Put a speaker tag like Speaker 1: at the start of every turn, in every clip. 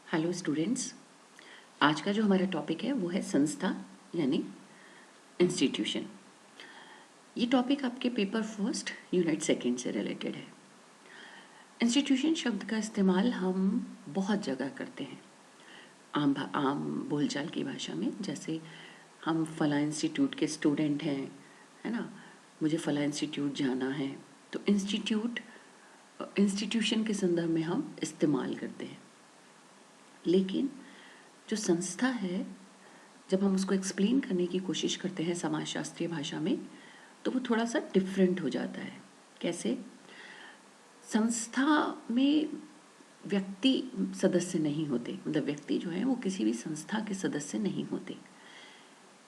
Speaker 1: Hello students, आज का जो हमारा टॉपिक है वो है संस्था यानी इंस्टीट्यूशन। ये टॉपिक आपके पेपर फर्स्ट यूनिट सेकंड से रिलेटेड है। इंस्टीट्यूशन शब्द का इस्तेमाल हम बहुत जगह करते हैं आम बोलचाल की भाषा में। जैसे हम फला इंस्टीट्यूट के स्टूडेंट हैं, है ना, मुझे फला इंस्टीट्यूट जाना है, तो इंस्टीट्यूशन के संदर्भ में हम इस्तेमाल करते हैं। लेकिन जो संस्था है, जब हम उसको एक्सप्लेन करने की कोशिश करते हैं समाजशास्त्रीय भाषा में, तो वो थोड़ा सा डिफरेंट हो जाता है। कैसे? संस्था में व्यक्ति सदस्य नहीं होते, मतलब व्यक्ति जो है वो किसी भी संस्था के सदस्य नहीं होते।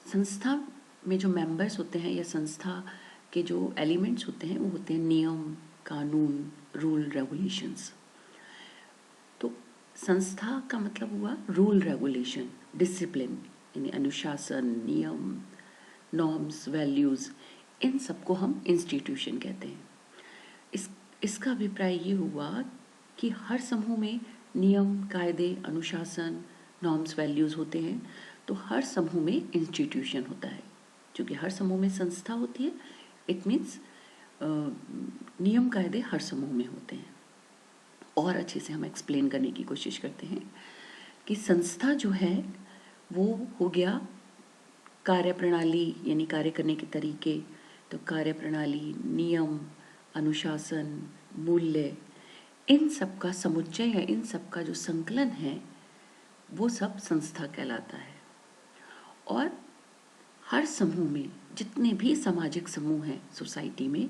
Speaker 1: संस्था में जो मेंबर्स होते हैं या संस्था के जो एलिमेंट्स होते हैं वो होते हैं नियम, कानून, रूल, रेगुलेशंस। तो संस्था का मतलब हुआ रूल, रेगुलेशन, डिसिप्लिन, यानी अनुशासन, नियम, नॉर्म्स, वैल्यूज़, इन सबको हम इंस्टीट्यूशन कहते हैं। इसका अभिप्राय ये हुआ कि हर समूह में नियम, कायदे, अनुशासन, नॉर्म्स, वैल्यूज़ होते हैं, तो हर समूह में इंस्टीट्यूशन होता है। क्योंकि हर समूह में संस्था होती है, इट मीन्स नियम, कायदे हर समूह में होते हैं। और अच्छे से हम एक्सप्लेन करने की कोशिश करते हैं कि संस्था जो है वो हो गया कार्य प्रणाली, यानी कार्य करने के तरीके। तो कार्य प्रणाली, नियम, अनुशासन, मूल्य, इन सब का समुच्चय है, इन सब का जो संकलन है वो सब संस्था कहलाता है। और हर समूह में जितने भी सामाजिक समूह हैं सोसाइटी में,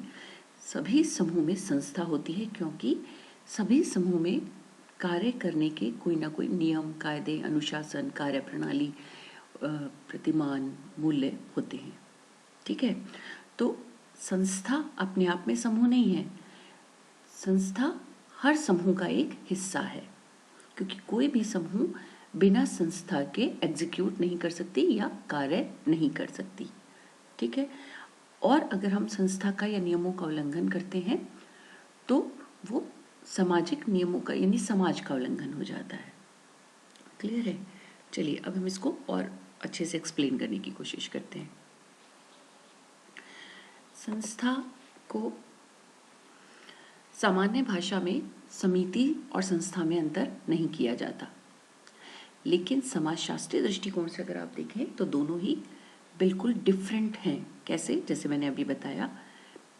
Speaker 1: सभी समूह में संस्था होती है, क्योंकि सभी समूह में कार्य करने के कोई ना कोई नियम, कायदे, अनुशासन, कार्य प्रणाली, प्रतिमान, मूल्य होते हैं। ठीक है, तो संस्था अपने आप में समूह नहीं है, संस्था हर समूह का एक हिस्सा है, क्योंकि कोई भी समूह बिना संस्था के एग्जीक्यूट नहीं कर सकती या कार्य नहीं कर सकती। ठीक है, और अगर हम संस्था का या नियमों का उल्लंघन करते हैं तो वो सामाजिक नियमों का यानी समाज का उल्लंघन हो जाता है। क्लियर है? चलिए अब हम इसको और अच्छे से एक्सप्लेन करने की कोशिश करते हैं। संस्था को सामान्य भाषा में समिति और संस्था में अंतर नहीं किया जाता, लेकिन समाजशास्त्रीय दृष्टिकोण से अगर आप देखें तो दोनों ही बिल्कुल डिफरेंट हैं। कैसे? जैसे मैंने अभी बताया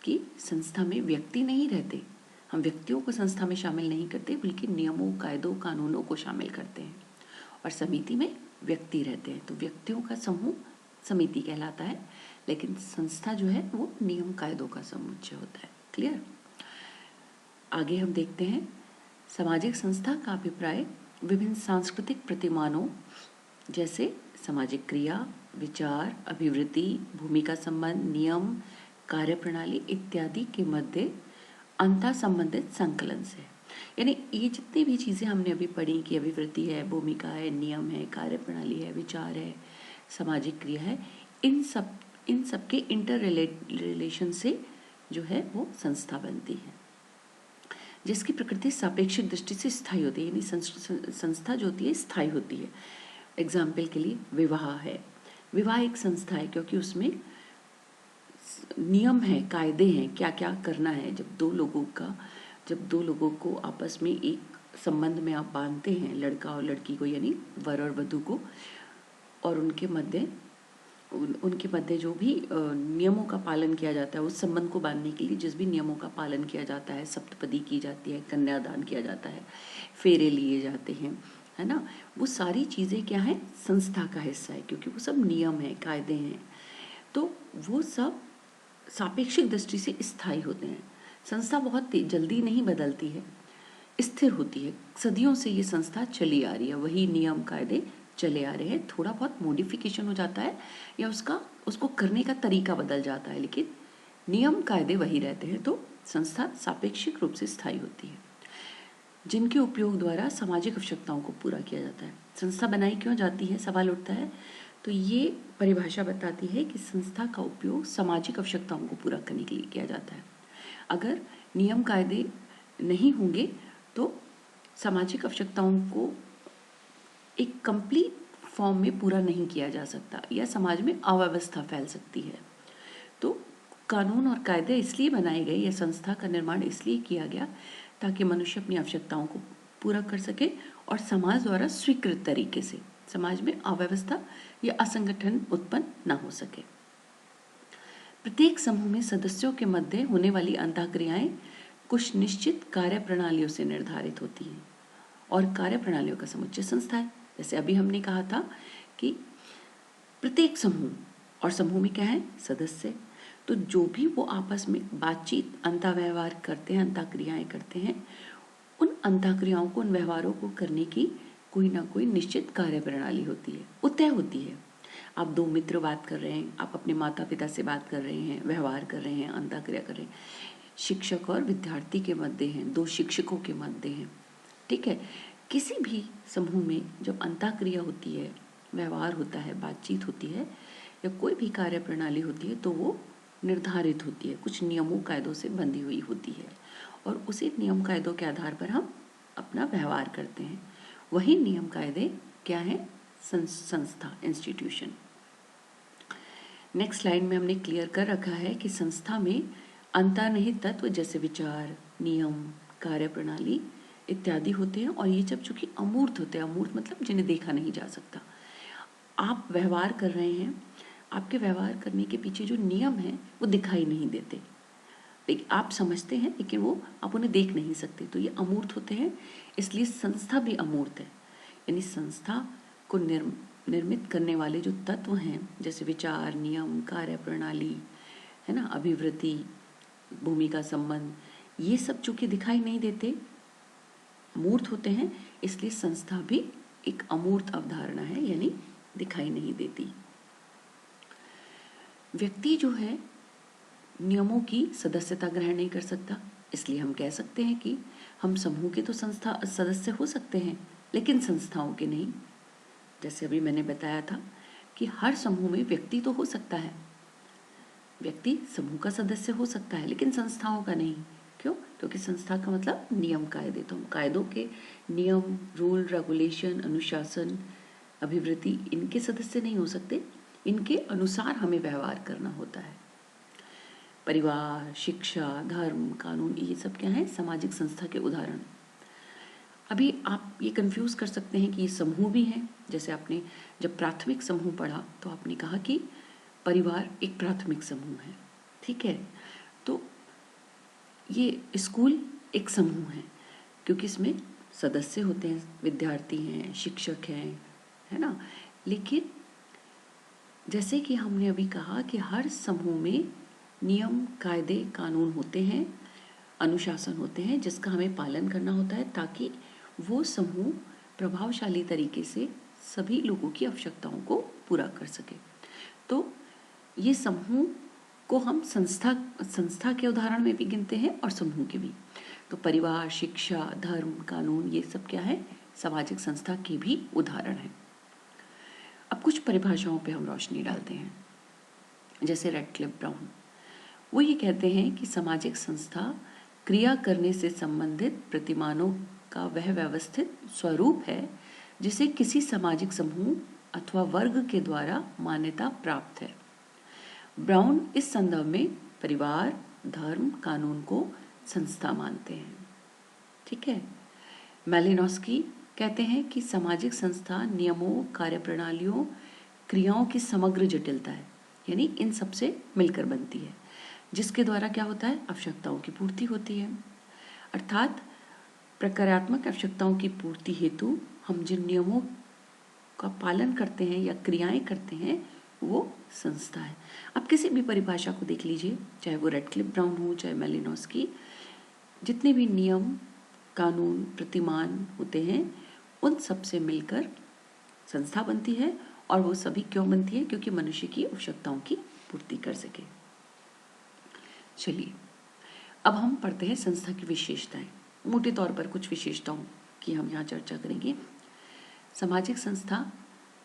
Speaker 1: कि संस्था में व्यक्ति नहीं रहते, हम व्यक्तियों को संस्था में शामिल नहीं करते, बल्कि नियमों, कायदों, कानूनों को शामिल करते हैं। और समिति में व्यक्ति रहते हैं, तो व्यक्तियों का समूह समिति कहलाता है, लेकिन संस्था जो है वो नियम, कायदों का समुच्चय होता है। क्लियर? आगे हम देखते हैं सामाजिक संस्था का अभिप्राय विभिन्न सांस्कृतिक प्रतिमानों जैसे सामाजिक क्रिया, विचार, अभिवृत्ति, भूमि का संबंध, नियम, कार्यप्रणाली इत्यादि के मध्य अंतर संबंधित संकलन से। यानी ये जितनी भी चीज़ें हमने अभी पढ़ी कि अभिवृत्ति है, भूमिका है, नियम है, कार्यप्रणाली है, विचार है, सामाजिक क्रिया है, इन सब के इंटर रिलेशन से जो है वो संस्था बनती है, जिसकी प्रकृति सापेक्षिक दृष्टि से स्थायी होती है। यानी संस्था जो होती है स्थायी होती है। एग्जाम्पल के लिए विवाह है, विवाह एक संस्था है क्योंकि उसमें नियम है, कायदे हैं, क्या क्या करना है। जब दो लोगों को आपस में एक संबंध में आप बांधते हैं, लड़का और लड़की को यानी वर और वधू को, और उनके मध्य जो भी नियमों का पालन किया जाता है, उस संबंध को बांधने के लिए जिस भी नियमों का पालन किया जाता है, सप्तपदी की जाती है, कन्यादान किया जाता है, फेरे लिए जाते हैं, है ना, वो सारी चीज़ें क्या है, संस्था का हिस्सा है, क्योंकि वो सब नियम है, कायदे हैं। तो वो सब सापेक्षिक दृष्टि से स्थायी होते हैं। संस्था बहुत जल्दी नहीं बदलती है, स्थिर होती है। सदियों से ये संस्था चली आ रही है, वही नियम, कायदे चले आ रहे हैं। थोड़ा बहुत मॉडिफिकेशन हो जाता है या उसको करने का तरीका बदल जाता है, लेकिन नियम, कायदे वही रहते हैं। तो संस्था सापेक्षिक रूप से स्थायी होती है, जिनके उपयोग द्वारा सामाजिक आवश्यकताओं को पूरा किया जाता है। संस्था बनाई क्यों जाती है, सवाल उठता है। तो ये परिभाषा बताती है कि संस्था का उपयोग सामाजिक आवश्यकताओं को पूरा करने के लिए किया जाता है। अगर नियम, कायदे नहीं होंगे तो सामाजिक आवश्यकताओं को एक कंप्लीट फॉर्म में पूरा नहीं किया जा सकता या समाज में अव्यवस्था फैल सकती है। तो कानून और कायदे इसलिए बनाए गए या संस्था का निर्माण इसलिए किया गया ताकि मनुष्य अपनी आवश्यकताओं को पूरा कर सके और समाज द्वारा स्वीकृत तरीके से समाज में अव्यवस्था या असंगठन उत्पन्न न हो सके। प्रत्येक समूह में सदस्यों के मध्य होने वाली अंतःक्रियाएं कुछ निश्चित कार्य प्रणालियों से निर्धारित होती हैं और कार्य प्रणालियों का समुच्चय संस्था है। जैसे अभी हमने कहा था कि प्रत्येक समूह और समूह में क्या है, सदस्य। तो जो भी वो आपस में बातचीत अंतःव्यवहार करते हैं, अंतःक्रियाएं करते हैं, उन अंतःक्रियाओं को, उन व्यवहारों को करने की कोई ना कोई निश्चित कार्य प्रणाली होती है, वो तय होती है। आप दो मित्र बात कर रहे हैं, आप अपने माता पिता से बात कर रहे हैं, व्यवहार कर रहे हैं, अंतःक्रिया कर रहे हैं, शिक्षक और विद्यार्थी के मध्य हैं, दो शिक्षकों के मध्य हैं, ठीक है। किसी भी समूह में जब अंतःक्रिया होती है, व्यवहार होता है, बातचीत होती है या कोई भी कार्य प्रणाली होती है तो वो निर्धारित होती है, कुछ नियमों कायदों से बंधी हुई होती है और उसी नियम कायदों के आधार पर हम अपना व्यवहार करते हैं। वही नियम कायदे क्या है, संस्था, इंस्टीट्यूशन। नेक्स्ट स्लाइड में हमने क्लियर कर रखा है कि संस्था में अंतर्निहित तत्व जैसे विचार, नियम, कार्य प्रणाली इत्यादि होते हैं और ये जब चूंकि अमूर्त होते हैं, अमूर्त मतलब जिन्हें देखा नहीं जा सकता। आप व्यवहार कर रहे हैं, आपके व्यवहार करने के पीछे जो नियम है वो दिखाई नहीं देते, लेकिन आप समझते हैं, लेकिन वो आप उन्हें देख नहीं सकते, तो ये अमूर्त होते हैं। इसलिए संस्था भी अमूर्त है। यानी संस्था को निर्मित करने वाले जो तत्व हैं जैसे विचार, नियम, कार्य प्रणाली, है ना, अभिवृत्ति, भूमिका संबंध, ये सब चूंकि दिखाई नहीं देते, अमूर्त होते हैं, इसलिए संस्था भी एक अमूर्त अवधारणा है, यानी दिखाई नहीं देती। व्यक्ति जो है नियमों की सदस्यता ग्रहण नहीं कर सकता, इसलिए हम कह सकते हैं कि हम समूह के तो संस्था सदस्य हो सकते हैं लेकिन संस्थाओं के नहीं। जैसे अभी मैंने बताया था कि हर समूह में व्यक्ति तो हो सकता है, व्यक्ति समूह का सदस्य हो सकता है लेकिन संस्थाओं का नहीं। क्यों? क्योंकि संस्था का मतलब नियम कायदे, तो हम कायदों के नियम, रूल, रेगुलेशन, अनुशासन, अभिवृत्ति, इनके सदस्य नहीं हो सकते, इनके अनुसार हमें व्यवहार करना होता है। परिवार, शिक्षा, धर्म, कानून, ये सब क्या है, सामाजिक संस्था के उदाहरण। अभी आप ये कंफ्यूज कर सकते हैं कि ये समूह भी हैं। जैसे आपने जब प्राथमिक समूह पढ़ा तो आपने कहा कि परिवार एक प्राथमिक समूह है, ठीक है। तो ये स्कूल एक समूह है क्योंकि इसमें सदस्य होते हैं, विद्यार्थी हैं, शिक्षक हैं, है ना। लेकिन जैसे कि हमने अभी कहा कि हर समूह में नियम, कायदे, कानून होते हैं, अनुशासन होते हैं जिसका हमें पालन करना होता है ताकि वो समूह प्रभावशाली तरीके से सभी लोगों की आवश्यकताओं को पूरा कर सके। तो ये समूह को हम संस्था के उदाहरण में भी गिनते हैं और समूह के भी। तो परिवार, शिक्षा, धर्म, कानून, ये सब क्या है, सामाजिक संस्था के भी उदाहरण हैं। अब कुछ परिभाषाओं पे हम रोशनी डालते हैं। जैसे रैडक्लिफ ब्राउन, वो ये कहते हैं कि सामाजिक संस्था क्रिया करने से संबंधित प्रतिमानों का वह व्यवस्थित स्वरूप है जिसे किसी सामाजिक समूह अथवा वर्ग के द्वारा मान्यता प्राप्त है। ब्राउन इस संदर्भ में परिवार, धर्म, कानून को संस्था मानते हैं, ठीक है। मैलिनोस्की कहते हैं कि सामाजिक संस्था नियमों, कार्यप्रणालियों, क्रियाओं की समग्र जटिलता है, यानी इन सब से मिलकर बनती है, जिसके द्वारा क्या होता है, आवश्यकताओं की पूर्ति होती है। अर्थात प्रकारात्मक आवश्यकताओं की पूर्ति हेतु हम जिन नियमों का पालन करते हैं या क्रियाएं करते हैं वो संस्था है। आप किसी भी परिभाषा को देख लीजिए, चाहे वो रैडक्लिफ ब्राउन हो, चाहे मैलिनोस्की, जितने भी नियम, कानून, प्रतिमान होते हैं उन सब से मिलकर संस्था बनती है। और वो सभी क्यों बनती है? क्योंकि मनुष्य की आवश्यकताओं की पूर्ति कर सके। चलिए अब हम पढ़ते हैं संस्था की विशेषताएं। मोटे तौर पर कुछ विशेषताओं की हम यहाँ चर्चा करेंगे। सामाजिक संस्था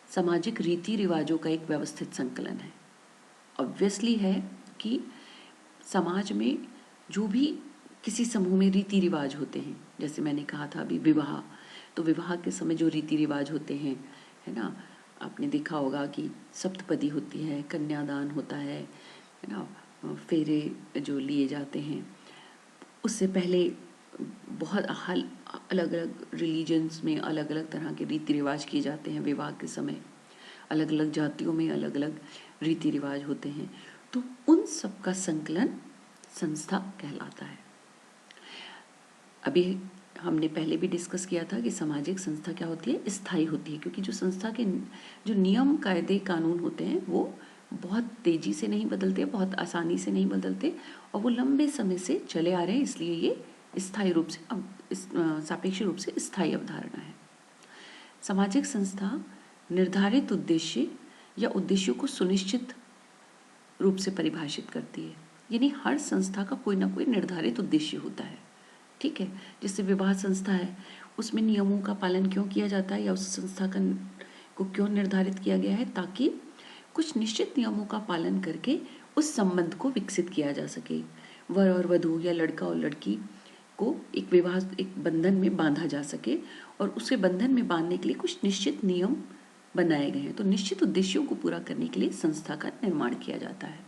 Speaker 1: सामाजिक रीति रिवाजों का एक व्यवस्थित संकलन है। ऑब्वियसली है कि समाज में जो भी किसी समूह में रीति रिवाज होते हैं, जैसे मैंने कहा था अभी विवाह, तो विवाह के समय जो रीति रिवाज होते हैं, है ना, आपने देखा होगा कि सप्तपदी होती है, कन्यादान होता है ना, फेरे जो लिए जाते हैं। उससे पहले बहुत अलग अलग रिलीजन्स में अलग अलग तरह के रीति रिवाज किए जाते हैं विवाह के समय। अलग अलग जातियों में अलग अलग रीति रिवाज होते हैं। तो उन सब का संकलन संस्था कहलाता है। अभी हमने पहले भी डिस्कस किया था कि सामाजिक संस्था क्या होती है, स्थायी होती है, क्योंकि जो संस्था के जो नियम कायदे कानून होते हैं वो बहुत तेजी से नहीं बदलते, बहुत आसानी से नहीं बदलते, और वो लंबे समय से चले आ रहे हैं, इसलिए ये स्थायी रूप से सापेक्ष रूप से स्थायी अवधारणा है। सामाजिक संस्था निर्धारित उद्देश्य या उद्देश्यों को सुनिश्चित रूप से परिभाषित करती है, यानी हर संस्था का कोई ना कोई निर्धारित उद्देश्य होता है। ठीक है, जैसे विवाह संस्था है, उसमें नियमों का पालन क्यों किया जाता है या उस संस्था को क्यों निर्धारित किया गया है, ताकि कुछ निश्चित नियमों का पालन करके उस संबंध को विकसित किया जा सके। वर और वधू या लड़का और लड़की को एक बंधन में बांधा जा सके, और उसे बंधन में बांधने के लिए कुछ निश्चित नियम बनाए गए हैं। तो निश्चित उद्देश्यों को पूरा करने के लिए संस्था का निर्माण किया जाता है।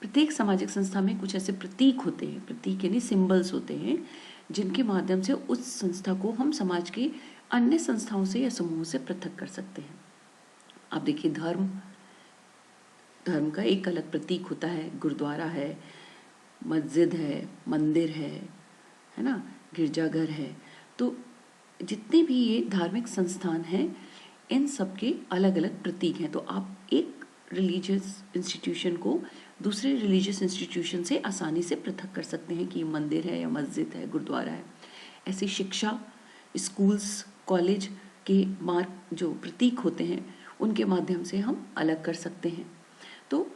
Speaker 1: प्रत्येक सामाजिक संस्था में कुछ ऐसे प्रतीक होते हैं, प्रतीक यानी सिंबल्स होते हैं, जिनके माध्यम से उस संस्था को हम समाज की अन्य संस्थाओं से या समूहों से पृथक कर सकते हैं। आप देखिए, धर्म का एक अलग प्रतीक होता है, गुरुद्वारा है, मस्जिद है, मंदिर है ना, गिरजाघर है। तो जितने भी ये धार्मिक संस्थान हैं, इन सब के अलग अलग प्रतीक हैं। तो आप एक रिलीजियस इंस्टीट्यूशन को दूसरे रिलीजियस इंस्टीट्यूशन से आसानी से पृथक कर सकते हैं कि मंदिर है या मस्जिद है, गुरुद्वारा है। ऐसी शिक्षा, स्कूल्स, कॉलेज के मार्ग जो प्रतीक होते हैं, उनके माध्यम से हम अलग कर सकते हैं। तो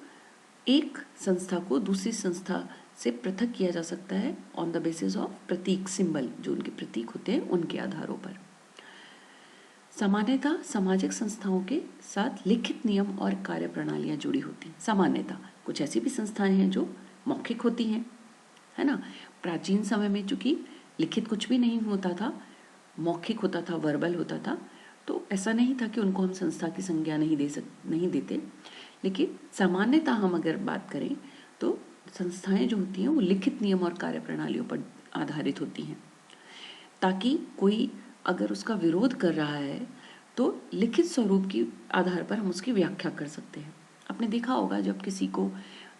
Speaker 1: एक संस्था को दूसरी संस्था से पृथक किया जा सकता है ऑन द बेसिस ऑफ प्रतीक, सिंबल, जो उनके प्रतीक होते हैं उनके आधारों पर। सामान्यतः सामाजिक संस्थाओं के साथ लिखित नियम और कार्य प्रणालियां जुड़ी होती हैं। सामान्यतः कुछ ऐसी भी संस्थाएं हैं जो मौखिक होती हैं, है ना। प्राचीन समय में चूंकि लिखित कुछ भी नहीं होता था, मौखिक होता था, वर्बल होता था, तो ऐसा नहीं था कि उनको हम संस्था की संज्ञा नहीं देते। लेकिन सामान्यतः हम अगर बात करें तो संस्थाएं जो होती हैं वो लिखित नियम और कार्य प्रणालियों पर आधारित होती हैं, ताकि कोई अगर उसका विरोध कर रहा है तो लिखित स्वरूप के आधार पर हम उसकी व्याख्या कर सकते हैं। आपने देखा होगा, जब किसी को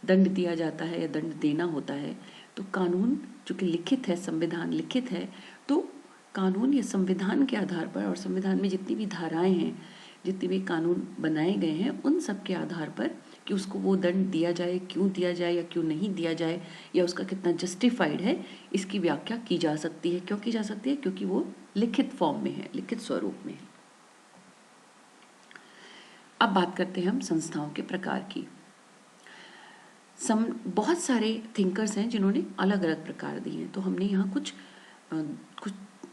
Speaker 1: दंड दिया जाता है या दंड देना होता है तो कानून चूंकि लिखित है, संविधान लिखित है, तो कानून या संविधान के आधार पर और संविधान में जितनी भी धाराएं हैं, जितने भी कानून बनाए गए हैं, उन सब के आधार पर कि उसको वो दंड दिया जाए, क्यों दिया जाए या क्यों नहीं दिया जाए, या उसका कितना जस्टिफाइड है, इसकी व्याख्या की जा सकती है। क्यों की जा सकती है? क्योंकि वो लिखित फॉर्म में है, लिखित स्वरूप में है। अब बात करते हैं हम संस्थाओं के प्रकार की। बहुत सारे थिंकर्स हैं जिन्होंने अलग अलग प्रकार दिए हैं, तो हमने यहाँ कुछ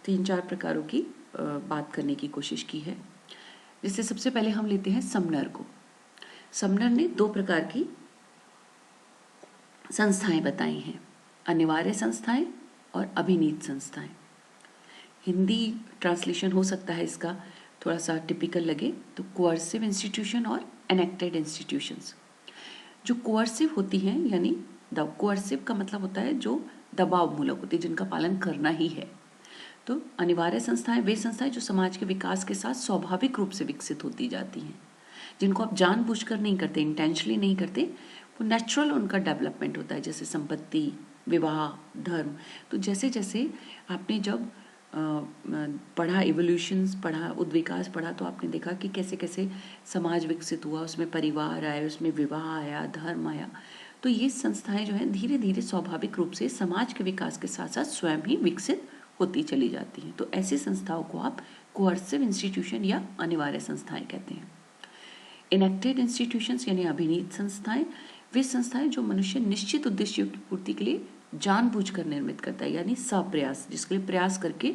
Speaker 1: 3-4 प्रकारों की बात करने की कोशिश की है। जैसे सबसे पहले हम लेते हैं समनर को। समनर ने 2 प्रकार की संस्थाएं बताई हैं, अनिवार्य संस्थाएं और अभिनीत संस्थाएं। हिंदी ट्रांसलेशन हो सकता है इसका थोड़ा सा टिपिकल लगे तो कोअर्सिव इंस्टीट्यूशन और एनेक्टेड इंस्टीट्यूशंस। जो कोअर्सिव होती हैं, यानी कोअर्सिव का मतलब होता है जो दबाव मूलक होती है, जिनका पालन करना ही है। तो अनिवार्य संस्थाएं वे संस्थाएं जो समाज के विकास के साथ स्वाभाविक रूप से विकसित होती जाती हैं, जिनको आप जानबूझकर नहीं करते, इंटेंशनली नहीं करते, वो नेचुरल उनका डेवलपमेंट होता है, जैसे संपत्ति, विवाह, धर्म। तो जैसे जैसे आपने जब पढ़ा, इवोल्यूशंस पढ़ा, उद्विकास पढ़ा, तो आपने देखा कि कैसे कैसे समाज विकसित हुआ, उसमें परिवार आया, उसमें विवाह आया, धर्म आया। तो ये संस्थाएं जो हैं धीरे धीरे स्वाभाविक रूप से समाज के विकास के साथ साथ स्वयं ही विकसित होती चली जाती हैं। तो ऐसी संस्थाओं को आप कोअर्सिव इंस्टीट्यूशन या अनिवार्य संस्थाएं कहते हैं। इनेक्टेड इंस्टीट्यूशंस यानी अभिनीत संस्थाएं, वे संस्थाएं जो मनुष्य निश्चित उद्देश्यों की पूर्ति के लिए जानबूझकर निर्मित करता है, यानी सप्रयास, जिसके लिए प्रयास करके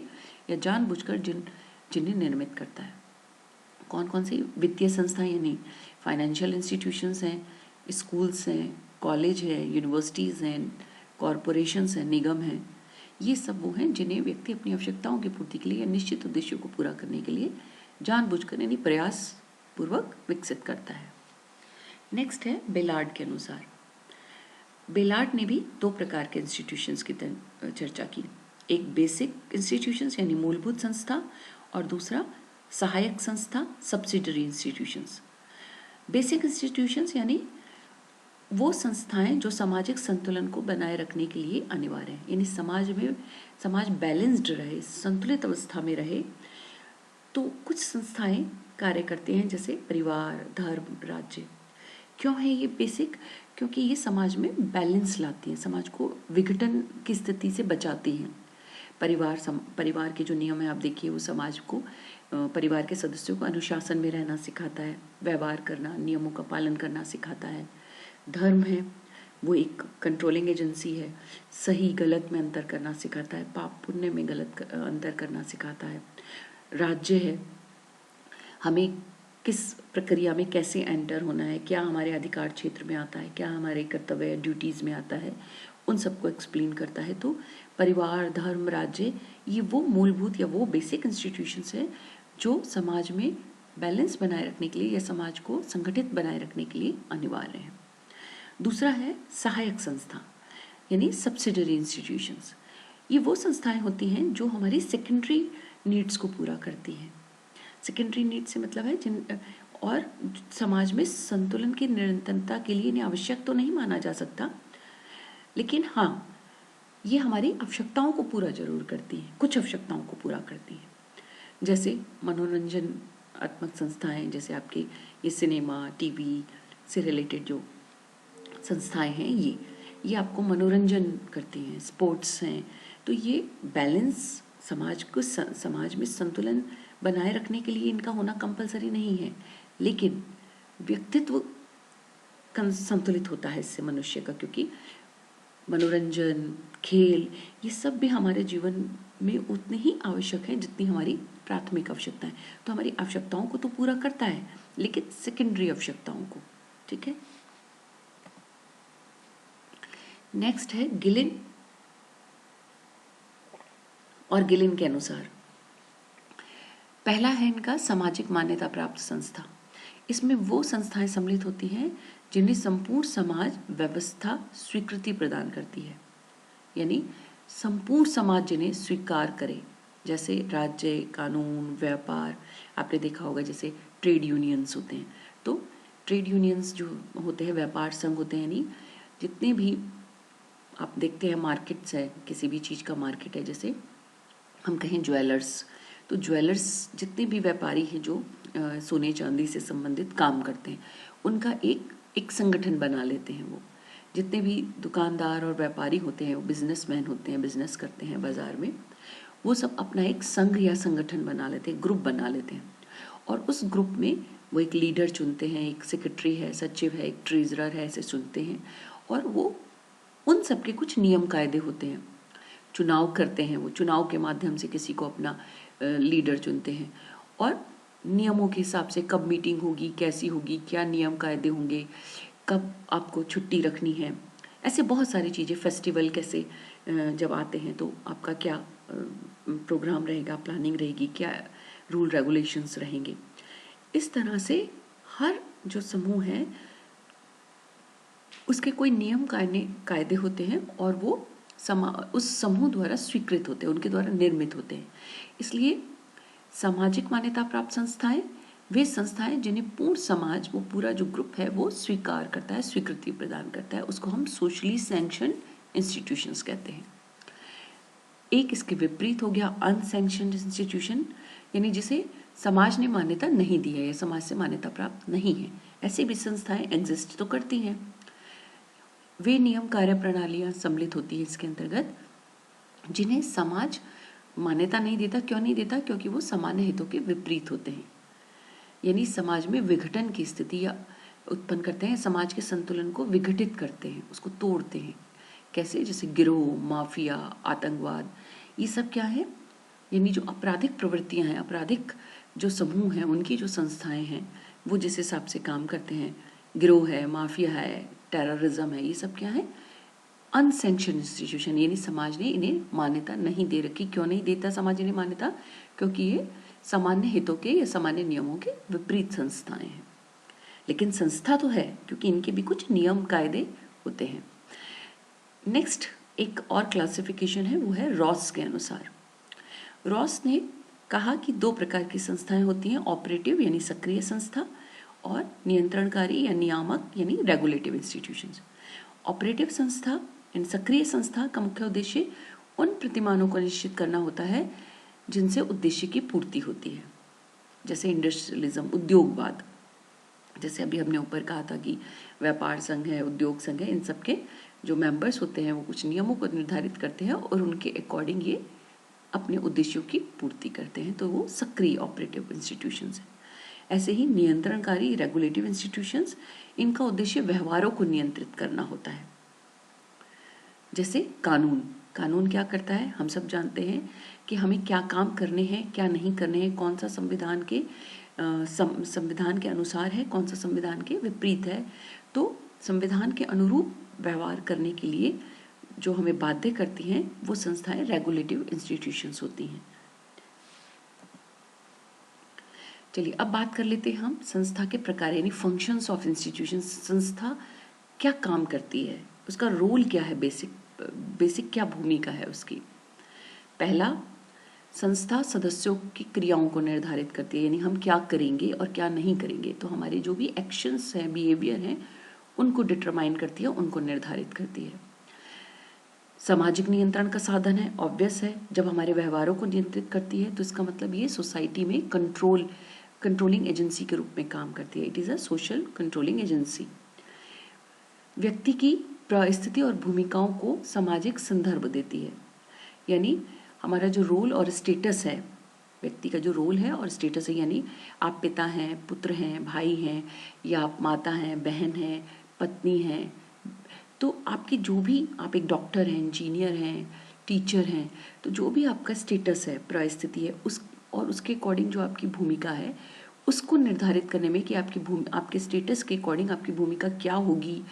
Speaker 1: या जानबूझकर जिन्हें निर्मित करता है। कौन कौन सी? वित्तीय संस्थाएं यानी फाइनेंशियल इंस्टीट्यूशंस हैं, स्कूल्स हैं, कॉलेज है, यूनिवर्सिटीज़ हैं, कॉरपोरेशंस हैं, निगम हैं। ये सब वो हैं जिन्हें व्यक्ति अपनी आवश्यकताओं की पूर्ति के लिए या निश्चित उद्देश्यों को पूरा करने के लिए जानबूझकर यानी प्रयास पूर्वक विकसित करता है। नेक्स्ट है बेलार्ड के अनुसार। बेलार्ड ने भी दो प्रकार के इंस्टीट्यूशंस की चर्चा की, एक बेसिक इंस्टीट्यूशंस यानी मूलभूत संस्था और दूसरा सहायक संस्था सब्सिडरी इंस्टीट्यूशंस। बेसिक इंस्टीट्यूशंस यानी वो संस्थाएं जो सामाजिक संतुलन को बनाए रखने के लिए अनिवार्य हैं, यानी समाज बैलेंस्ड रहे, संतुलित अवस्था में रहे तो कुछ संस्थाएं कार्य करते हैं, जैसे परिवार, धर्म, राज्य। क्यों है ये बेसिक? क्योंकि ये समाज में बैलेंस लाती हैं, समाज को विघटन की स्थिति से बचाती हैं। परिवार के जो नियम है आप देखिए, वो समाज को, परिवार के सदस्यों को अनुशासन में रहना सिखाता है, व्यवहार करना, नियमों का पालन करना सिखाता है। धर्म है वो एक कंट्रोलिंग एजेंसी है, सही गलत में अंतर करना सिखाता है, पाप पुण्य में अंतर करना सिखाता है। राज्य है, हमें किस प्रक्रिया में कैसे एंटर होना है, क्या हमारे अधिकार क्षेत्र में आता है, क्या हमारे कर्तव्य ड्यूटीज़ में आता है, उन सबको एक्सप्लेन करता है। तो परिवार, धर्म, राज्य ये वो मूलभूत या वो बेसिक इंस्टीट्यूशंस हैं जो समाज में बैलेंस बनाए रखने के लिए या समाज को संगठित बनाए रखने के लिए अनिवार्य है। दूसरा है सहायक संस्था यानी सब्सिडरी इंस्टीट्यूशंस। ये वो संस्थाएं होती हैं जो हमारी सेकेंडरी नीड्स को पूरा करती हैं। सेकेंडरी नीड्स से मतलब है और समाज में संतुलन की निरंतरता के लिए इन्हें आवश्यक तो नहीं माना जा सकता, लेकिन हाँ ये हमारी आवश्यकताओं को पूरा जरूर करती हैं, कुछ आवश्यकताओं को पूरा करती हैं। जैसे मनोरंजनात्मक संस्थाएं, जैसे आपके ये सिनेमा, टीवी से रिलेटेड जो संस्थाएं हैं ये आपको मनोरंजन करती हैं, स्पोर्ट्स हैं। तो ये बैलेंस समाज में संतुलन बनाए रखने के लिए इनका होना कंपलसरी नहीं है, लेकिन व्यक्तित्व संतुलित होता है इससे मनुष्य का, क्योंकि मनोरंजन, खेल ये सब भी हमारे जीवन में उतने ही आवश्यक हैं जितनी हमारी प्राथमिक आवश्यकताएं। तो हमारी आवश्यकताओं को तो पूरा करता है, लेकिन सेकेंडरी आवश्यकताओं को। ठीक है। नेक्स्ट है गिलिन और गिलिन के अनुसार। पहला है इनका सामाजिक मान्यता प्राप्त संस्था। इसमें वो संस्थाएं सम्मिलित होती हैं जिन्हें संपूर्ण समाज व्यवस्था स्वीकृति प्रदान करती है, यानी संपूर्ण समाज जिन्हें स्वीकार करे, जैसे राज्य, कानून, व्यापार। आपने देखा होगा जैसे ट्रेड यूनियंस होते हैं, तो ट्रेड यूनियंस जो होते हैं व्यापार संघ होते हैं, यानी जितने भी आप देखते हैं मार्केट्स है, किसी भी चीज़ का मार्केट है, जैसे हम कहें ज्वेलर्स, तो ज्वेलर्स जितने भी व्यापारी हैं जो सोने चांदी से संबंधित काम करते हैं, उनका एक संगठन बना लेते हैं। वो जितने भी दुकानदार और व्यापारी होते हैं, वो बिजनेसमैन होते हैं, बिजनेस करते हैं बाजार में, वो सब अपना एक संघ या संगठन बना लेते हैं, ग्रुप बना लेते हैं। और उस ग्रुप में वो एक लीडर चुनते हैं, एक सेक्रेटरी है, सचिव है, एक ट्रेजरर है, ऐसे चुनते हैं। और वो उन सब के कुछ नियम कायदे होते हैं, चुनाव करते हैं, वो चुनाव के माध्यम से किसी को अपना लीडर चुनते हैं और नियमों के हिसाब से कब मीटिंग होगी, कैसी होगी, क्या नियम कायदे होंगे, कब आपको छुट्टी रखनी है, ऐसे बहुत सारी चीज़ें। फेस्टिवल कैसे जब आते हैं तो आपका क्या प्रोग्राम रहेगा, प्लानिंग रहेगी, क्या रूल रेगुलेशंस रहेंगे। इस तरह से हर जो समूह है उसके कोई नियम कायदे होते हैं और वो उस समूह द्वारा स्वीकृत होते हैं, उनके द्वारा निर्मित होते हैं। इसलिए सामाजिक मान्यता प्राप्त संस्थाएं वे संस्थाएं जिन्हें पूर्ण समाज, वो पूरा जो ग्रुप है वो स्वीकार करता है, स्वीकृति प्रदान करता है, उसको हम सोशली सैंक्शन इंस्टीट्यूशंस कहते हैं। एक इसके विपरीत हो गया अनसैंक्शन्ड इंस्टीट्यूशन, यानी जिसे समाज ने मान्यता नहीं दी है या समाज से मान्यता प्राप्त नहीं है। ऐसी भी संस्थाएं एग्जिस्ट तो करती हैं। वे नियम कार्य प्रणालियां सम्मिलित होती है इसके अंतर्गत जिन्हें समाज मान्यता नहीं देता। क्यों नहीं देता? क्योंकि वो सामान्य हितों के विपरीत होते हैं, यानी समाज में विघटन की स्थिति या उत्पन्न करते हैं, समाज के संतुलन को विघटित करते हैं, उसको तोड़ते हैं। कैसे? जैसे गिरोह, माफिया, आतंकवाद, ये सब क्या है, यानी जो आपराधिक प्रवृत्तियां हैं, आपराधिक जो समूह हैं, उनकी जो संस्थाएं हैं वो जिस हिसाब से काम करते हैं, गिरोह है, माफिया है, टेररिज्म है, ये सब क्या है, अनसेंक्शन इंस्टीट्यूशन, यानी समाज ने इन्हें मान्यता नहीं दे रखी। क्यों नहीं देता समाज इन्हें मान्यता? क्योंकि ये सामान्य हितों के या सामान्य नियमों के विपरीत संस्थाएं हैं। लेकिन संस्था तो है, क्योंकि इनके भी कुछ नियम कायदे होते हैं। नेक्स्ट एक और क्लासिफिकेशन है, वो है रॉस के अनुसार। रॉस ने कहा कि 2 प्रकार की संस्थाएं होती हैं, ऑपरेटिव यानी सक्रिय संस्था और नियंत्रणकारी या नियामक यानी रेगुलेटिव इंस्टीट्यूशंस। ऑपरेटिव संस्था यानी सक्रिय संस्था का मुख्य उद्देश्य उन प्रतिमानों को निश्चित करना होता है जिनसे उद्देश्य की पूर्ति होती है, जैसे इंडस्ट्रियलिज्म, उद्योगवाद। जैसे अभी हमने ऊपर कहा था कि व्यापार संघ है, उद्योग संघ है, इन सब के जो मेंबर्स होते हैं वो कुछ नियमों को निर्धारित करते हैं और उनके अकॉर्डिंग ये अपने उद्देश्यों की पूर्ति करते हैं, तो वो सक्रिय ऑपरेटिव इंस्टीट्यूशंस हैं। ऐसे ही नियंत्रणकारी रेगुलेटिव इंस्टीट्यूशंस, इनका उद्देश्य व्यवहारों को नियंत्रित करना होता है। जैसे कानून क्या करता है? हम सब जानते हैं कि हमें क्या काम करने हैं, क्या नहीं करने हैं, कौन सा संविधान के अनुसार है, कौन सा संविधान के विपरीत है। तो संविधान के अनुरूप व्यवहार करने के लिए जो हमें बाध्य करती हैं वो संस्थाएं रेगुलेटिव इंस्टीट्यूशंस होती हैं। चलिए अब बात कर लेते हैं हम संस्था के प्रकार यानी फंक्शंस ऑफ इंस्टीट्यूशन। संस्था क्या काम करती है, उसका रोल क्या है, बेसिक क्या भूमिका है उसकी। पहला, संस्था सदस्यों की क्रियाओं को निर्धारित करती है, यानी हम क्या करेंगे और क्या नहीं करेंगे। तो हमारे जो भी एक्शंस हैं, बिहेवियर हैं, उनको डिटरमाइन करती है, उनको निर्धारित करती है। सामाजिक नियंत्रण का साधन है, ऑब्वियस है। जब हमारे व्यवहारों को नियंत्रित करती है तो इसका मतलब ये सोसाइटी में कंट्रोलिंग एजेंसी के रूप में काम करती है। It is a social controlling agency. व्यक्ति की परिस्थिति और भूमिकाओं को सामाजिक संदर्भ देती है, यानी हमारा जो रोल और स्टेटस है, व्यक्ति का जो रोल है और स्टेटस है, यानी आप पिता हैं, पुत्र हैं, भाई हैं, या आप माता हैं, बहन हैं, पत्नी हैं, तो आपकी जो भी, आप एक डॉक्टर हैं, इंजीनियर हैं, टीचर हैं, तो जो भी आपका स्टेटस है, परिस्थिति है, उसके अकॉर्डिंग जो आपकी भूमिका है उसको निर्धारित करने में कि आपके स्टेटस के अकॉर्डिंग आपकी भूमिका क्या होगी,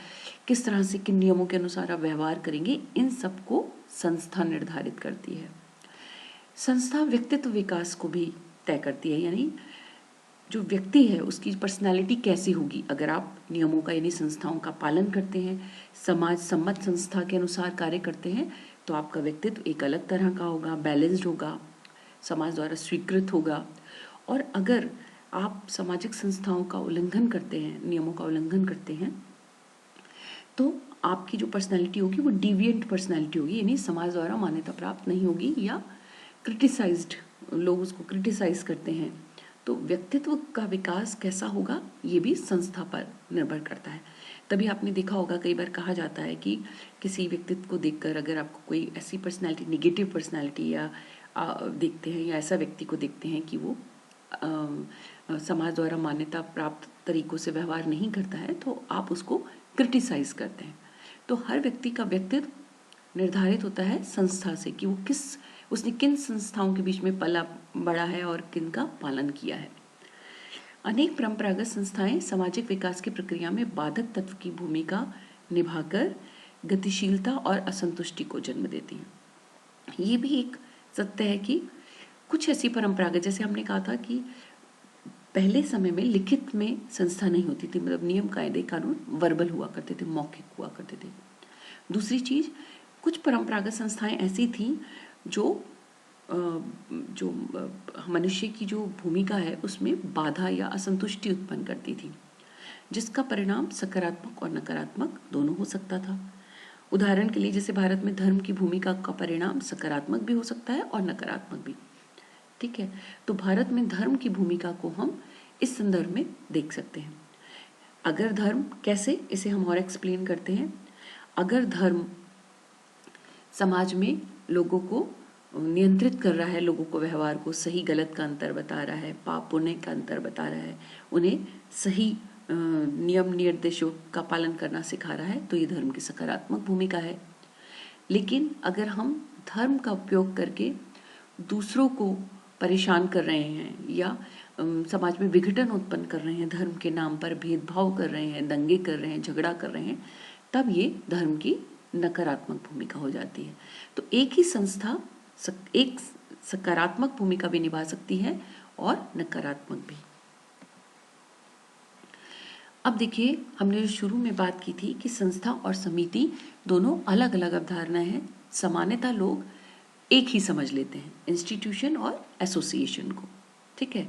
Speaker 1: किस तरह से, किन नियमों के अनुसार आप व्यवहार करेंगे, इन सब को संस्था निर्धारित करती है। संस्था व्यक्तित्व विकास को भी तय करती है, यानी जो व्यक्ति है उसकी पर्सनालिटी कैसी होगी। अगर आप नियमों का यानी संस्थाओं का पालन करते हैं, समाज सम्मत संस्था के अनुसार कार्य करते हैं, तो आपका व्यक्तित्व एक अलग तरह का होगा, बैलेंस्ड होगा, समाज द्वारा स्वीकृत होगा। और अगर आप सामाजिक संस्थाओं का उल्लंघन करते हैं, नियमों का उल्लंघन करते हैं, तो आपकी जो पर्सनैलिटी होगी वो डिविएंट पर्सनैलिटी होगी, यानी समाज द्वारा मान्यता प्राप्त नहीं होगी, या क्रिटिसाइज्ड, लोग उसको क्रिटिसाइज करते हैं। तो व्यक्तित्व का विकास कैसा होगा ये भी संस्था पर निर्भर करता है। तभी आपने देखा होगा कई बार कहा जाता है कि किसी व्यक्तित्व को देखकर अगर आपको कोई ऐसी पर्सनैलिटी, निगेटिव पर्सनैलिटी या देखते हैं, या ऐसा व्यक्ति को देखते हैं कि वो समाज द्वारा मान्यता प्राप्त तरीकों से व्यवहार नहीं करता है, तो आप उसको क्रिटिसाइज करते हैं। तो हर व्यक्ति का व्यक्तित्व निर्धारित होता है संस्था से कि वो उसने किन संस्थाओं के बीच में पला बड़ा है और किन का पालन किया है। अनेक परंपरागत संस्थाएं सामाजिक विकास की प्रक्रिया में बाधक तत्व की भूमिका निभाकर गतिशीलता और असंतुष्टि को जन्म देती हैं। ये भी एक सत्य है कि कुछ ऐसी परंपरागत, जैसे हमने कहा था कि पहले समय में लिखित में संस्था नहीं होती थी, मतलब नियम कायदे कानून वर्बल हुआ करते थे, मौखिक हुआ करते थे। दूसरी चीज, कुछ परंपरागत संस्थाएं ऐसी थीं जो मनुष्य की जो भूमिका है उसमें बाधा या असंतुष्टि उत्पन्न करती थी, जिसका परिणाम सकारात्मक और नकारात्मक दोनों हो सकता था। उदाहरण के लिए जैसे भारत में धर्म की भूमिका का परिणाम सकारात्मक भी हो सकता है और नकारात्मक भी। ठीक है, तो भारत में धर्म की भूमिका को हम इस संदर्भ में देख सकते हैं। अगर धर्म कैसे, इसे हम और एक्सप्लेन करते हैं। अगर धर्म समाज में लोगों को नियंत्रित कर रहा है, लोगों को व्यवहार को सही गलत का अंतर बता रहा है, पाप पुण्य का अंतर बता रहा है, उन्हें सही नियम निर्देशों का पालन करना सिखा रहा है, तो ये धर्म की सकारात्मक भूमिका है। लेकिन अगर हम धर्म का उपयोग करके दूसरों को परेशान कर रहे हैं या समाज में विघटन उत्पन्न कर रहे हैं, धर्म के नाम पर भेदभाव कर रहे हैं, दंगे कर रहे हैं, झगड़ा कर रहे हैं, तब ये धर्म की नकारात्मक भूमिका हो जाती है। तो एक ही संस्था एक सकारात्मक भूमिका भी निभा सकती है और नकारात्मक भी। अब देखिए, हमने जो शुरू में बात की थी कि संस्था और समिति दोनों अलग अलग अवधारणाएं हैं। सामान्यतः लोग एक ही समझ लेते हैं, इंस्टीट्यूशन और एसोसिएशन को। ठीक है,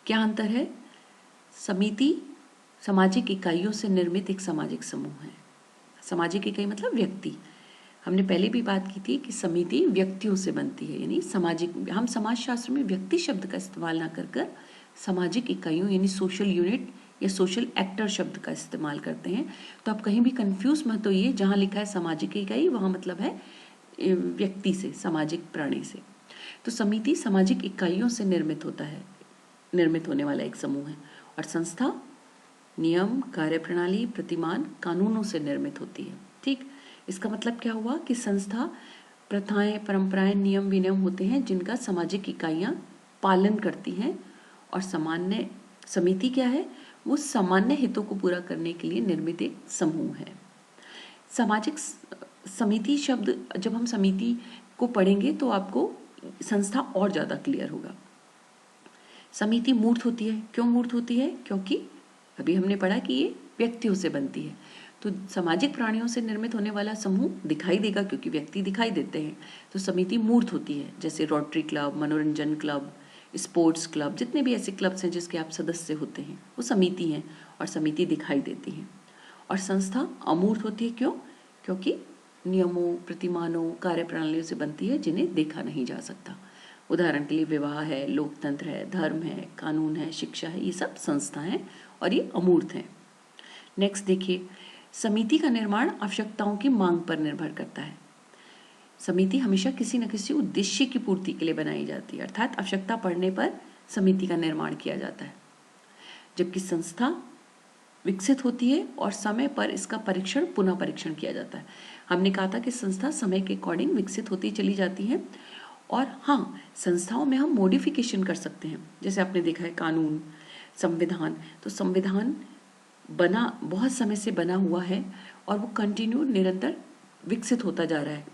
Speaker 1: क्या अंतर है? समिति सामाजिक इकाइयों से निर्मित एक सामाजिक समूह है। सामाजिक इकाई मतलब व्यक्ति। हमने पहले भी बात की थी कि समिति व्यक्तियों से बनती है, यानी सामाजिक। हम समाजशास्त्र में व्यक्ति शब्द का इस्तेमाल ना कर सामाजिक इकाइयों यानी सोशल यूनिट या सोशल एक्टर शब्द का इस्तेमाल करते हैं। तो आप कहीं भी कंफ्यूज मत होइए, जहाँ लिखा है सामाजिक इकाई वहाँ मतलब है व्यक्ति से, सामाजिक प्राणी से। तो समिति सामाजिक इकाइयों से निर्मित होने वाला एक समूह है। और संस्था नियम, कार्यप्रणाली, प्रतिमान, कानूनों से निर्मित होती है। ठीक, इसका मतलब क्या हुआ कि संस्था प्रथाएं, परंपराएं, नियम विनियम होते हैं जिनका सामाजिक इकाइयां पालन करती हैं। और सामान्य समिति क्या है? वो सामान्य हितों को पूरा करने के लिए निर्मित एक समूह है। सामाजिक समिति शब्द, जब हम समिति को पढ़ेंगे तो आपको संस्था और ज्यादा क्लियर होगा। समिति मूर्त होती है। क्यों मूर्त होती है? क्योंकि अभी हमने पढ़ा कि ये व्यक्तियों से बनती है। तो सामाजिक प्राणियों से निर्मित होने वाला समूह दिखाई देगा क्योंकि व्यक्ति दिखाई देते हैं। तो समिति मूर्त होती है, जैसे रोटरी क्लब, मनोरंजन क्लब, स्पोर्ट्स क्लब, जितने भी ऐसे क्लब्स हैं जिसके आप सदस्य होते हैं वो समिति हैं और समिति दिखाई देती हैं। और संस्था अमूर्त होती है। क्यों? क्योंकि नियमों, प्रतिमानों, कार्यप्रणालियों से बनती है जिन्हें देखा नहीं जा सकता। उदाहरण के लिए विवाह है, लोकतंत्र है, धर्म है, कानून है, शिक्षा है, ये सब संस्था हैं और ये अमूर्त हैं। नेक्स्ट देखिए, समिति का निर्माण आवश्यकताओं की मांग पर निर्भर करता है। समिति हमेशा किसी न किसी उद्देश्य की पूर्ति के लिए बनाई जाती है, अर्थात आवश्यकता पड़ने पर समिति का निर्माण किया जाता है। जबकि संस्था विकसित होती है और समय पर इसका परीक्षण, पुनः परीक्षण किया जाता है। हमने कहा था कि संस्था समय के अकॉर्डिंग विकसित होती चली जाती है। और हाँ, संस्थाओं में हम मॉडिफिकेशन कर सकते हैं। जैसे आपने देखा है कानून, संविधान, तो संविधान बना बहुत समय से बना हुआ है और वो कंटिन्यू निरंतर विकसित होता जा रहा है।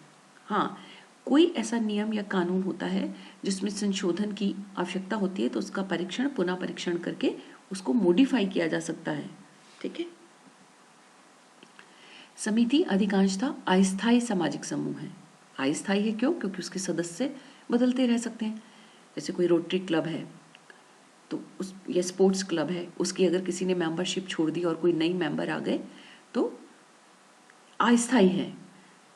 Speaker 1: हाँ, कोई ऐसा नियम या कानून होता है जिसमें संशोधन की आवश्यकता होती है तो उसका परीक्षण, पुनः परीक्षण करके उसको मॉडिफाई किया जा सकता है। ठीक है। समिति अधिकांशतः अस्थायी सामाजिक समूह है। अस्थायी है क्यों? क्योंकि उसके सदस्य बदलते रह सकते हैं। जैसे कोई रोटरी क्लब है तो उस, या स्पोर्ट्स क्लब है, उसकी अगर किसी ने मेंबरशिप छोड़ दी और कोई नई मेंबर आ गए तो अस्थायी है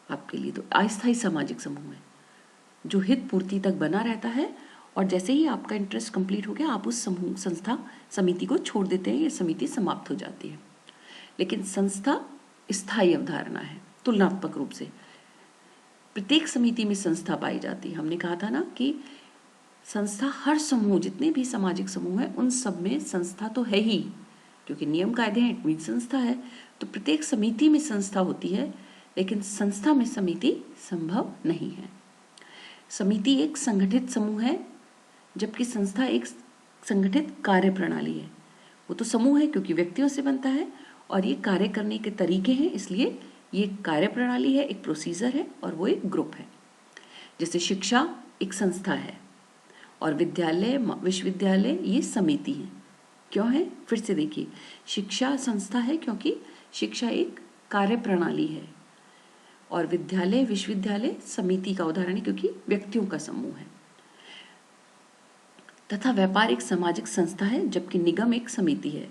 Speaker 1: आपके लिए। तो अस्थायी सामाजिक समूह है जो हित पूर्ति तक बना रहता है और जैसे ही आपका इंटरेस्ट कंप्लीट हो गया आप उस समूह, संस्था, समिति को छोड़ देते हैं या समिति समाप्त हो जाती है। लेकिन संस्था स्थायी अवधारणा है तुलनात्मक रूप से। प्रत्येक समिति में संस्था पाई जाती है। हमने कहा था ना कि संस्था, हर समूह, जितने भी सामाजिक समूह है उन सब में संस्था तो है ही, क्योंकि नियम कायदे हैं, इट मीन संस्था है। तो प्रत्येक समिति में संस्था होती है, लेकिन संस्था में समिति संभव नहीं है। समिति एक संगठित समूह है जबकि संस्था एक संगठित कार्य प्रणाली है। वो तो समूह है क्योंकि व्यक्तियों से बनता है और ये कार्य करने के तरीके हैं, इसलिए ये कार्य प्रणाली है, एक प्रोसीजर है और वो एक ग्रुप है। जैसे शिक्षा एक संस्था है और विद्यालय, विश्वविद्यालय ये समिति है। क्यों है? फिर से देखिए, शिक्षा संस्था है क्योंकि शिक्षा एक कार्य प्रणाली है और विद्यालय, विश्वविद्यालय समिति का उदाहरण है क्योंकि व्यक्तियों का समूह है। तथा व्यापार एक सामाजिक संस्था है जबकि निगम एक समिति है।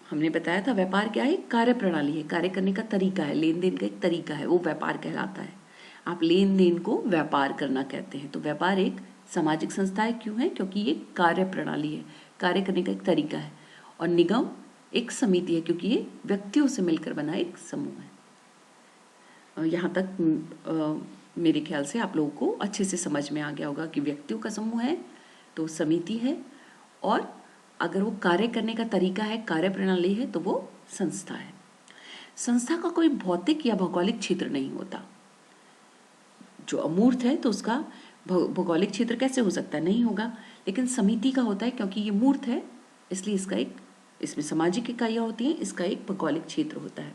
Speaker 1: हमने बताया था व्यापार क्या है? कार्य प्रणाली है, कार्य करने का तरीका है, लेन देन का एक तरीका है, वो व्यापार कहलाता है। आप लेन देन को व्यापार करना कहते हैं। तो व्यापार एक सामाजिक संस्था है। क्यों है? क्योंकि ये कार्य प्रणाली है, कार्य करने का एक तरीका है। और निगम एक समिति है क्योंकि ये व्यक्तियों से मिलकर बना एक समूह है। यहाँ तक मेरे ख्याल से आप लोगों को अच्छे से समझ में आ गया होगा कि व्यक्तियों का समूह है तो समिति है, और अगर वो कार्य करने का तरीका है, कार्य प्रणाली है, तो वो संस्था है। संस्था का कोई भौतिक या भौगोलिक क्षेत्र नहीं होता। जो अमूर्त है तो उसका भौगोलिक क्षेत्र कैसे हो सकता है? नहीं होगा। लेकिन समिति का होता है क्योंकि ये मूर्त है, इसलिए इसमें सामाजिक इकाइयां होती हैं, इसका एक भौगोलिक क्षेत्र होता है।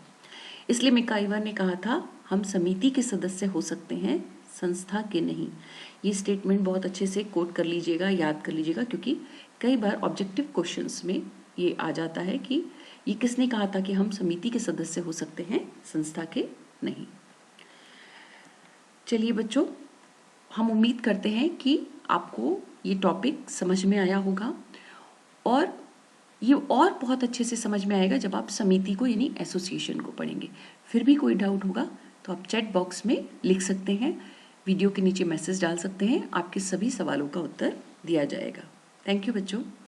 Speaker 1: इसलिए मैकाइवर ने कहा था हम समिति के सदस्य हो सकते हैं, संस्था के नहीं। ये स्टेटमेंट बहुत अच्छे से कोट कर लीजिएगा, याद कर लीजिएगा, क्योंकि कई बार ऑब्जेक्टिव क्वेश्चंस में ये आ जाता है कि ये किसने कहा था कि हम समिति के सदस्य हो सकते हैं, संस्था के नहीं। चलिए बच्चों, हम उम्मीद करते हैं कि आपको ये टॉपिक समझ में आया होगा, और ये और बहुत अच्छे से समझ में आएगा जब आप समिति को यानी एसोसिएशन को पढ़ेंगे। फिर भी कोई डाउट होगा तो आप चैट बॉक्स में लिख सकते हैं, वीडियो के नीचे मैसेज डाल सकते हैं, आपके सभी सवालों का उत्तर दिया जाएगा। थैंक यू बच्चों।